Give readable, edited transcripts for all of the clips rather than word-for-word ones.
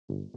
Welcome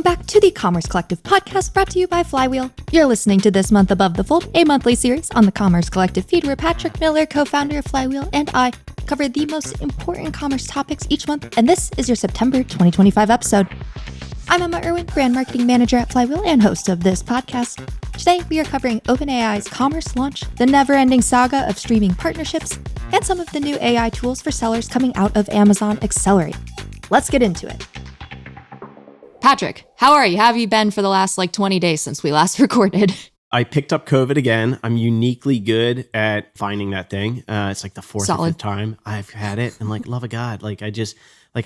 back to the Commerce Collective podcast brought to you by Flywheel. You're listening to This Month Above the Fold, a monthly series on the Commerce Collective feed where Patrick Miller, co-founder of Flywheel, and I cover the most important commerce topics each month, and this is your September 2025 episode. I'm Emma Irwin, brand marketing manager at Flywheel and host of this podcast. Today, we are covering OpenAI's commerce launch, the never-ending saga of streaming partnerships, and some of the new AI tools for sellers coming out of Amazon Accelerate. Let's get into it. Patrick, how are you? How have you been for the last 20 days since we last recorded? I picked up COVID again. I'm uniquely good at finding that thing. It's like the fourth or fifth time I've had it. And love of God,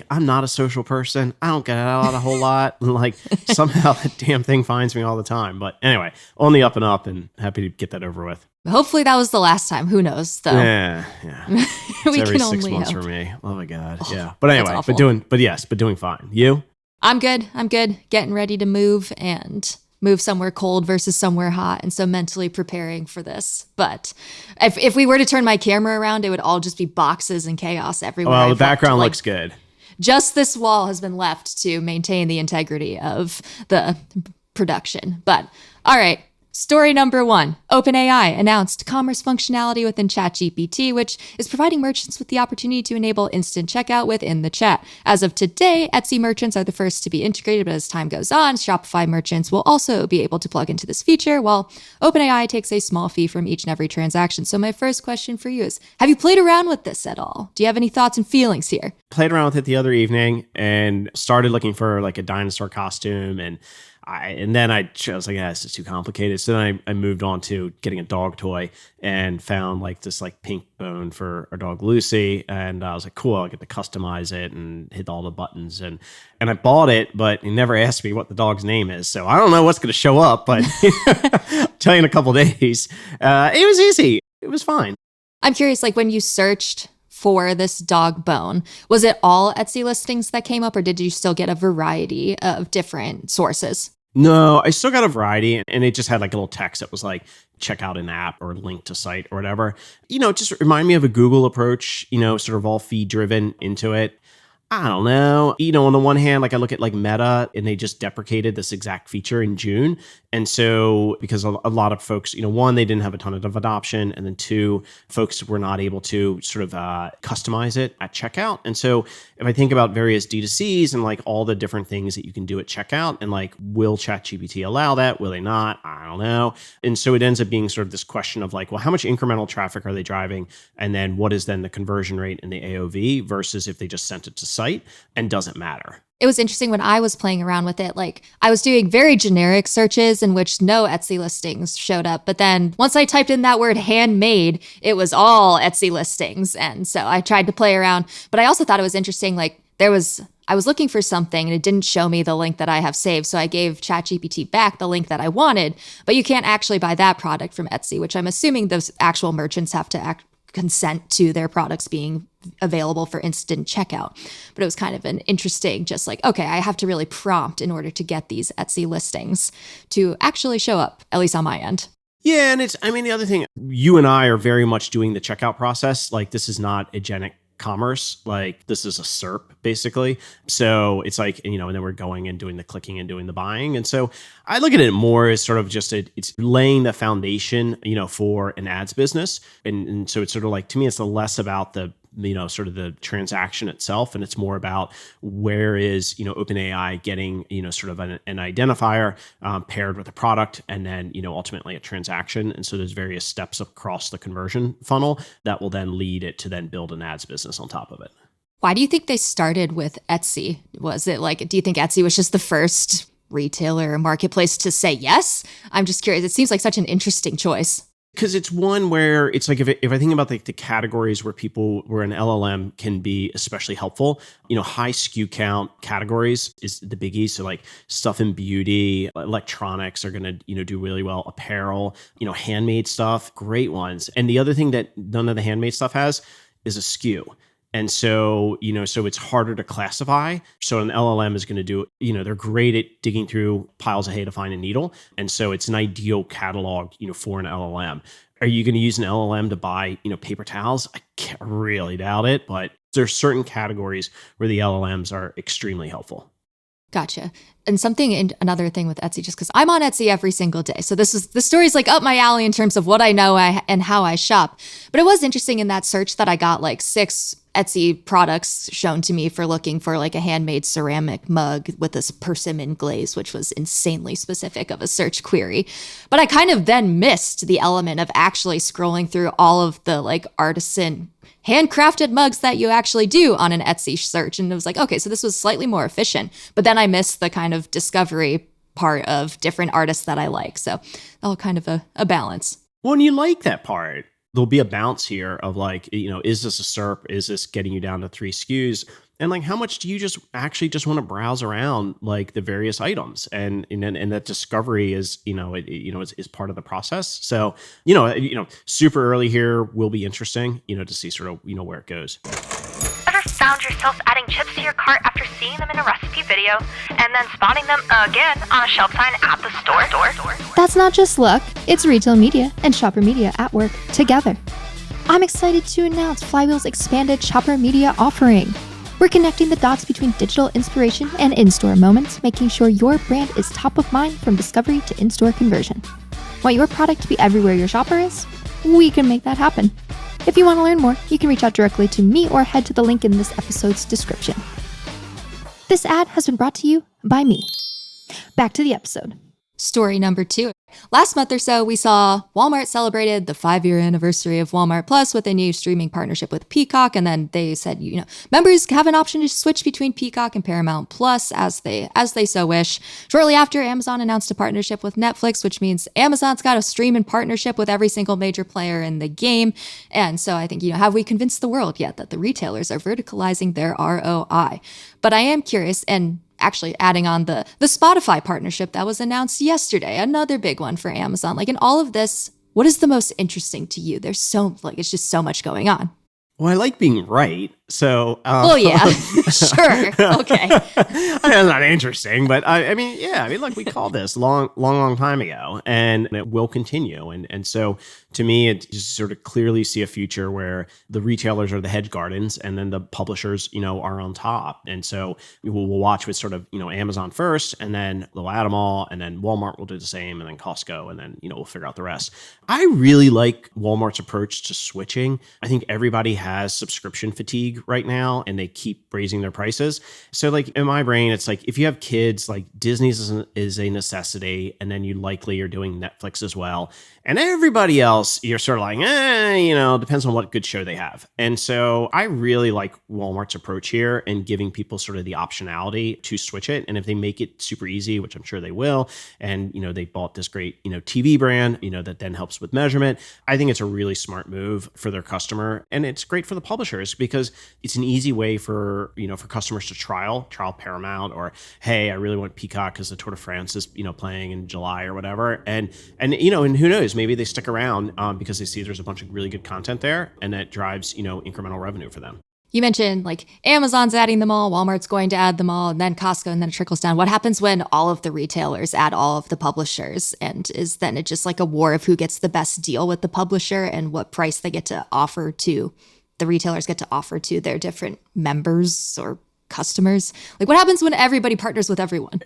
I'm not a social person. I don't get out a whole lot. And somehow that damn thing finds me all the time. But anyway, on the up and up and happy to get that over with. Hopefully that was the last time. Who knows though? Yeah. It's every 6 months for me. Oh my God. Yeah. But anyway, but doing fine. You? I'm good. Getting ready to move somewhere cold versus somewhere hot. And so mentally preparing for this. But if we were to turn my camera around, it would all just be boxes and chaos everywhere. Well, the background looks good. Just this wall has been left to maintain the integrity of the production. But all right. Story number 1, OpenAI announced commerce functionality within ChatGPT, which is providing merchants with the opportunity to enable instant checkout within the chat. As of today, Etsy merchants are the first to be integrated, but as time goes on, Shopify merchants will also be able to plug into this feature, while OpenAI takes a small fee from each and every transaction. So my first question for you is, have you played around with this at all? Do you have any thoughts and feelings here? Played around with it the other evening and started looking for a dinosaur costume and then I was like, this is too complicated. So then I moved on to getting a dog toy and found this pink bone for our dog Lucy. And I was like, cool, I'll get to customize it and hit all the buttons. And I bought it, but he never asked me what the dog's name is. So I don't know what's going to show up, but I'll tell you in a couple of days. It was easy. It was fine. I'm curious, when you searched for this dog bone, was it all Etsy listings that came up, or did you still get a variety of different sources? No, I still got a variety, and it just had a little text that was check out an app or link to site or whatever. Just remind me of a Google approach, sort of all feed driven into it. I don't know. On the one hand, I look at Meta, and they just deprecated this exact feature in June. And so because a lot of folks, one, they didn't have a ton of adoption. And then two, folks were not able to sort of customize it at checkout. And so if I think about various D2Cs and all the different things that you can do at checkout and will ChatGPT allow that? Will they not? I don't know. And so it ends up being sort of this question of well, how much incremental traffic are they driving? And then what is then the conversion rate in the AOV versus if they just sent it to site, and doesn't matter. It was interesting when I was playing around with it. I was doing very generic searches in which no Etsy listings showed up. But then once I typed in that word handmade, it was all Etsy listings. And so I tried to play around. But I also thought it was interesting. I was looking for something and it didn't show me the link that I have saved. So I gave ChatGPT back the link that I wanted. But you can't actually buy that product from Etsy, which I'm assuming those actual merchants have to consent to their products being available for instant checkout. But it was kind of an interesting, okay, I have to really prompt in order to get these Etsy listings to actually show up, at least on my end. Yeah. And the other thing, you and I are very much doing the checkout process. This is not agentic commerce. This is a SERP basically. So it's and then we're going and doing the clicking and doing the buying. And so I look at it more as sort of just it's laying the foundation, for an ads business. And so it's sort of to me, it's less about the sort of the transaction itself. And it's more about where is, OpenAI getting, sort of an identifier paired with a product and then, ultimately a transaction. And so there's various steps across the conversion funnel that will then lead it to then build an ads business on top of it. Why do you think they started with Etsy? Was it do you think Etsy was just the first retailer or marketplace to say yes? I'm just curious. It seems like such an interesting choice. Because it's one where it's if I think about the categories where an LLM can be especially helpful, high SKU count categories is the biggie. So stuff in beauty, electronics are going to, do really well. Apparel, handmade stuff, great ones. And the other thing that none of the handmade stuff has is a SKU. And so, so it's harder to classify. So an LLM is going to do, they're great at digging through piles of hay to find a needle. And so it's an ideal catalog, for an LLM. Are you going to use an LLM to buy, paper towels? I really doubt it, but there's certain categories where the LLMs are extremely helpful. Gotcha. And another thing with Etsy, just because I'm on Etsy every single day. So this story's like up my alley in terms of what I know and how I shop. But it was interesting in that search that I got like 6 Etsy products shown to me for looking for like a handmade ceramic mug with this persimmon glaze, which was insanely specific of a search query. But I kind of then missed the element of actually scrolling through all of the like artisan handcrafted mugs that you actually do on an Etsy search. And it was like, okay, so this was slightly more efficient. But then I missed the kind of discovery part of different artists that I like. So all kind of a balance. Well, and you like that part. There'll be a bounce here of like, is this a SERP? Is this getting you down to 3 SKUs? And like, how much do you just want to browse around like the various items? And that discovery is, is part of the process. So, super early here will be interesting, to see sort of, where it goes. Ever found yourself adding chips to your cart after seeing them in a recipe video and then spotting them again on a shelf sign at the store? That's not just luck. It's retail media and shopper media at work together. I'm excited to announce Flywheel's expanded shopper media offering. We're connecting the dots between digital inspiration and in-store moments, making sure your brand is top of mind from discovery to in-store conversion. Want your product to be everywhere your shopper is? We can make that happen. If you want to learn more, you can reach out directly to me or head to the link in this episode's description. This ad has been brought to you by me. Back to the episode. Story number 2. Last month or so, we saw Walmart celebrated the 5-year anniversary of Walmart Plus with a new streaming partnership with Peacock. And then they said, members have an option to switch between Peacock and Paramount Plus as they so wish. Shortly after, Amazon announced a partnership with Netflix, which means Amazon's got a streaming partnership with every single major player in the game. And so I think, have we convinced the world yet that the retailers are verticalizing their ROI? But I am curious, and actually adding on the Spotify partnership that was announced yesterday, another big one for Amazon. Like in all of this, what is the most interesting to you? There's it's just so much going on. Well, I like being right. So, well, yeah, sure. Okay. That's not interesting, but look, we called this long time ago, and it will continue. And so to me, it just sort of clearly see a future where the retailers are the hedge gardens and then the publishers, are on top. And so we'll watch with sort of, Amazon first, and then they'll add them all. And then Walmart will do the same, and then Costco, and then, we'll figure out the rest. I really like Walmart's approach to switching. I think everybody has subscription fatigue right now, and they keep raising their prices. So like in my brain, it's like if you have kids, like Disney's is a necessity, and then you likely are doing Netflix as well. And everybody else, you're sort of like, depends on what good show they have. And so I really like Walmart's approach here and giving people sort of the optionality to switch it. And if they make it super easy, which I'm sure they will, and, they bought this great, TV brand, that then helps with measurement, I think it's a really smart move for their customer. And it's great for the publishers because it's an easy way for customers to trial Paramount, or, hey, I really want Peacock because the Tour de France is, playing in July or whatever. And who knows? Maybe they stick around because they see there's a bunch of really good content there, and that drives, incremental revenue for them. You mentioned like Amazon's adding them all, Walmart's going to add them all, and then Costco, and then it trickles down. What happens when all of the retailers add all of the publishers? And is then it just like a war of who gets the best deal with the publisher and what price they get to offer to the retailers get to offer to their different members or customers? Like what happens when everybody partners with everyone?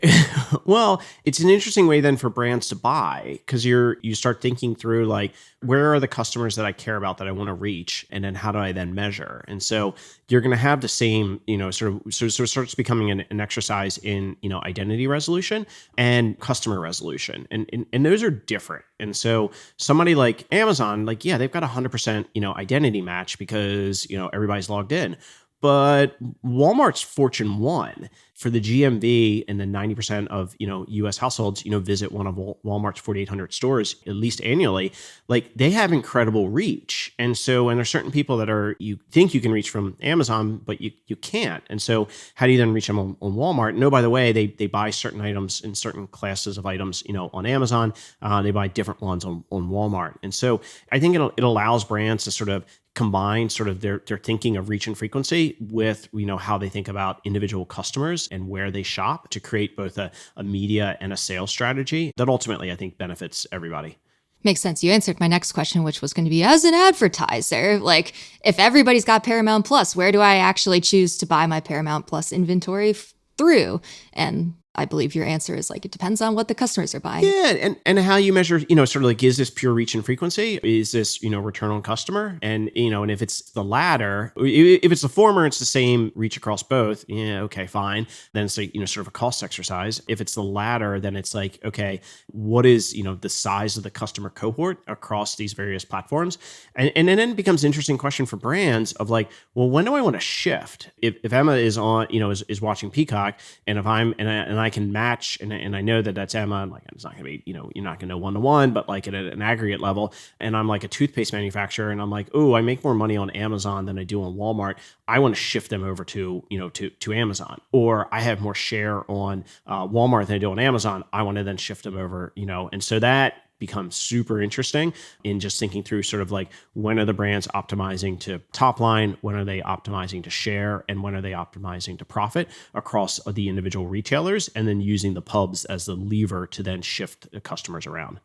Well, it's an interesting way then for brands to buy, because you start thinking through like, where are the customers that I care about that I want to reach? And then how do I then measure? And so you're going to have the same, so it starts becoming an exercise in, identity resolution and customer resolution. And those are different. And so somebody like Amazon, like, yeah, they've got 100%, identity match because, everybody's logged in. But Walmart's Fortune 1 for the GMV, and then 90% of, US households, visit one of Walmart's 4,800 stores at least annually. Like they have incredible reach. And so, and there's certain people that you think you can reach from Amazon, but you can't. And so how do you then reach them on Walmart? No, by the way, they buy certain items in certain classes of items, on Amazon. They buy different ones on Walmart. And so I think it allows brands to sort of combine sort of their thinking of reach and frequency with, how they think about individual customers and where they shop to create both a media and a sales strategy that ultimately I think benefits everybody. Makes sense. You answered my next question, which was going to be, as an advertiser, like if everybody's got Paramount Plus, where do I actually choose to buy my Paramount Plus inventory through? And I believe your answer is like, it depends on what the customers are buying. Yeah. And how you measure, sort of like, is this pure reach and frequency? Is this, return on customer? And, and if it's the latter, if it's the former, it's the same reach across both. Yeah. Okay, fine. Then it's like, sort of a cost exercise. If it's the latter, then it's like, okay, what is, the size of the customer cohort across these various platforms? And then it becomes an interesting question for brands of like, well, when do I want to shift? If Emma is on, is watching Peacock, and if I'm, and I can match, and I know that that's Emma, like it's not going to be, you're not going to know one-to-one, but like at an aggregate level, and I'm like a toothpaste manufacturer, and I'm like, oh, I make more money on Amazon than I do on Walmart. I want to shift them over to, to Amazon. Or I have more share on Walmart than I do on Amazon. I want to then shift them over, and so that becomes super interesting in just thinking through sort of like, when are the brands optimizing to top line, when are they optimizing to share, and when are they optimizing to profit across the individual retailers, and then using the pubs as the lever to then shift the customers around.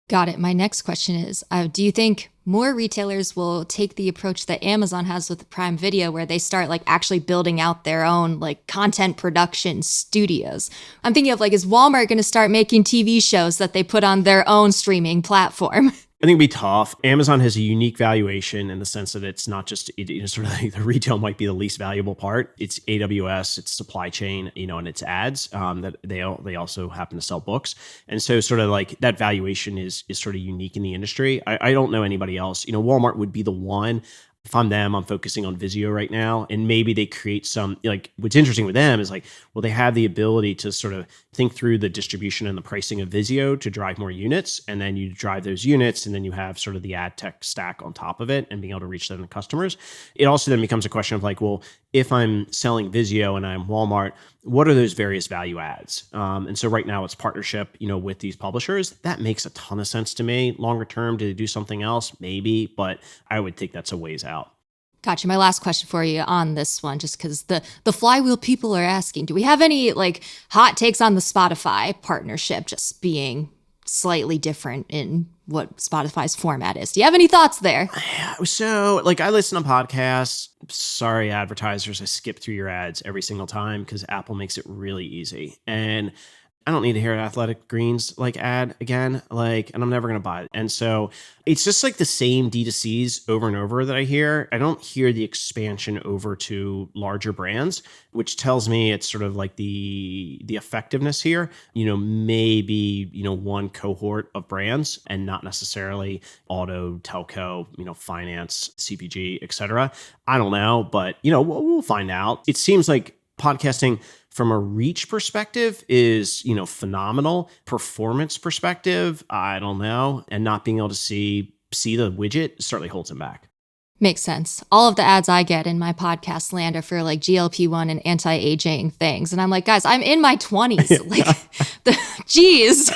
Got it. My next question is, do you think more retailers will take the approach that Amazon has with Prime Video, where they start like actually building out their own like content production studios? I'm thinking of like, is Walmart going to start making TV shows that they put on their own streaming platform? I think it'd be tough. Amazon has a unique valuation in the sense that it's not just, sort of like the retail might be the least valuable part. It's AWS, it's supply chain, and it's ads that they also happen to sell books. And so sort of like that valuation is sort of unique in the industry. I don't know anybody else. Walmart would be the one. If I'm them, I'm focusing on Vizio right now. And maybe they create some, like, what's interesting with them is like, well, they have the ability to sort of think through the distribution and the pricing of Vizio to drive more units. And then you drive those units, and then you have sort of the ad tech stack on top of it and being able to reach them to customers. It also then becomes a question of like, well, if I'm selling Vizio and I'm Walmart, what are those various value adds? And so right now it's partnership, with these publishers. That makes a ton of sense to me. Longer term, do they do something else? Maybe, but I would think that's a ways out. Gotcha. My last question for you on this one, just because the Flywheel people are asking, do we have any like hot takes on the Spotify partnership just being slightly different in what Spotify's format is? Do you have any thoughts there? So like, I listen to podcasts. Sorry, advertisers, I skip through your ads every single time because Apple makes it really easy. And I don't need to hear an Athletic Greens like ad again, like, and I'm never going to buy it. And so it's just like the same D2Cs over and over that I hear. I don't hear the expansion over to larger brands, which tells me it's sort of like the effectiveness here, maybe, one cohort of brands and not necessarily auto, telco, finance, CPG, et cetera. I don't know, but, we'll find out. It seems like podcasting from a reach perspective is, phenomenal. Performance perspective, I don't know. And not being able to see the widget certainly holds him back. Makes sense. All of the ads I get in my podcast land are for like GLP-1 and anti-aging things. And I'm like, guys, I'm in my 20s. Geez.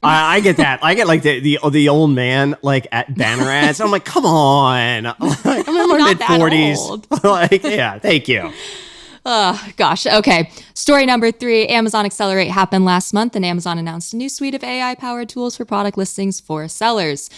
I get that. I get like the old man like at banner ads. I'm like, come on. Like, I'm in my mid-40s. Like, yeah, thank you. Oh, gosh. Okay. Story number 3, Amazon Accelerate happened last month, and Amazon announced a new suite of AI-powered tools for product listings for sellers.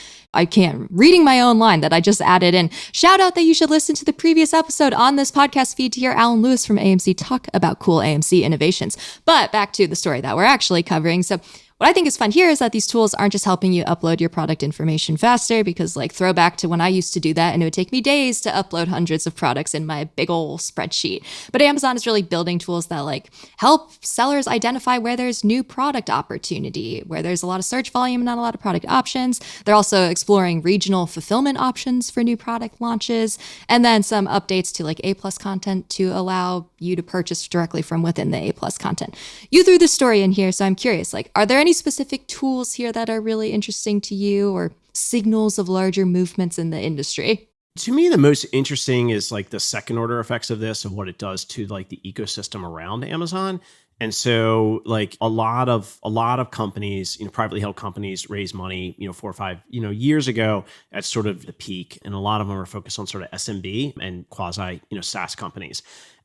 Reading my own line that I just added in. Shout out that you should listen to the previous episode on this podcast feed to hear Alan Lewis from AMC talk about cool AMC innovations. But back to the story that we're actually covering. So what I think is fun here is that these tools aren't just helping you upload your product information faster, because like throwback to when I used to do that and it would take me days to upload hundreds of products in my big old spreadsheet. But Amazon is really building tools that like help sellers identify where there's new product opportunity, where there's a lot of search volume, not a lot of product options. They're also exploring regional fulfillment options for new product launches, and then some updates to like A+ content to allow you to purchase directly from within the A+ content. You threw this story in here, so I'm curious, like, are there any specific tools here that are really interesting to you, or signals of larger movements in the industry? To me, the most interesting is like the second order effects of this and what it does to like the ecosystem around Amazon. And so like a lot of companies, privately held companies raise money, 4 or 5, years ago at sort of the peak. And a lot of them are focused on sort of SMB and quasi, SaaS companies.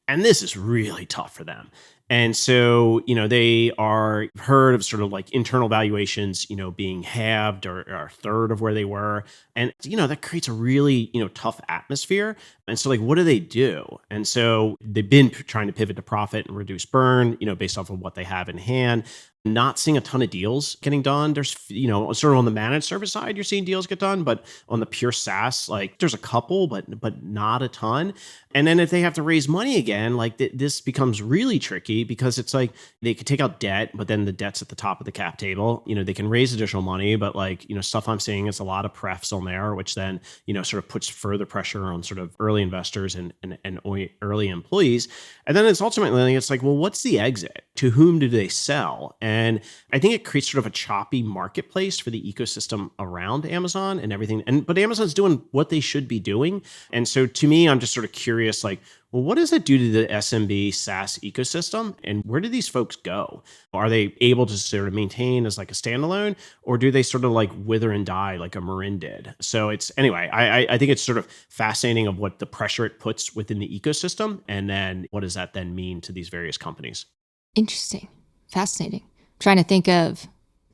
And this is really tough for them. And so, they are heard of sort of like internal valuations, being halved or a third of where they were. And, that creates a really, tough atmosphere. And so like, what do they do? And so they've been trying to pivot to profit and reduce burn, based off of what they have in hand. Not seeing a ton of deals getting done. There's, sort of on the managed service side, you're seeing deals get done, but on the pure SaaS, like there's a couple, but not a ton. And then if they have to raise money again, like this becomes really tricky because it's like they could take out debt, but then the debt's at the top of the cap table. They can raise additional money, but like, stuff I'm seeing is a lot of prefs on there, which then, sort of puts further pressure on sort of early investors and early employees. And then it's ultimately, it's like, well, what's the exit? To whom do they sell? And I think it creates sort of a choppy marketplace for the ecosystem around Amazon and everything. But Amazon's doing what they should be doing. And so to me, I'm just sort of curious, like, well, what does that do to the SMB SaaS ecosystem? And where do these folks go? Are they able to sort of maintain as like a standalone, or do they sort of like wither and die like a Marin did? So anyway, I think it's sort of fascinating of what the pressure it puts within the ecosystem. And then what does that then mean to these various companies? Interesting. Fascinating. Trying to think of,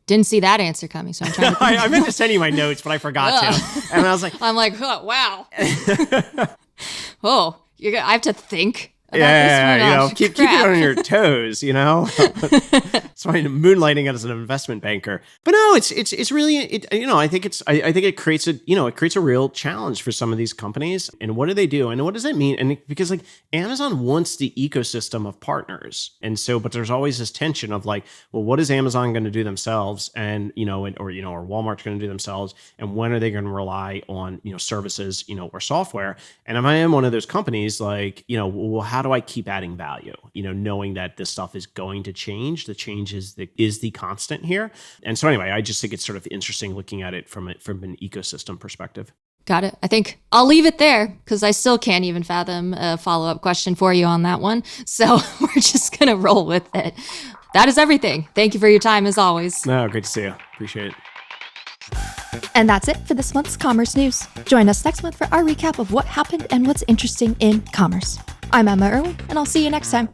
didn't see that answer coming, so I'm trying to think. I meant to send you my notes, but I forgot to. And I was like, oh, wow. I have to think about this one. Keep it on your toes, It's fine moonlighting as an investment banker. But no, it's really, I think it creates a real challenge for some of these companies. And what do they do? And what does that mean? And because like Amazon wants the ecosystem of partners. And so, but there's always this tension of like, well, what is Amazon going to do themselves? And, or Walmart's going to do themselves. And when are they going to rely on, services, or software? And if I am one of those companies, like, well, how do I keep adding value? Knowing that this stuff is going to change. The change is the constant here. And so anyway, I just think it's sort of interesting looking at it from an ecosystem perspective. Got it. I think I'll leave it there because I still can't even fathom a follow-up question for you on that one. So we're just going to roll with it. That is everything. Thank you for your time as always. No, great to see you. Appreciate it. And that's it for this month's Commerce News. Join us next month for our recap of what happened and what's interesting in commerce. I'm Emma Irwin, and I'll see you next time.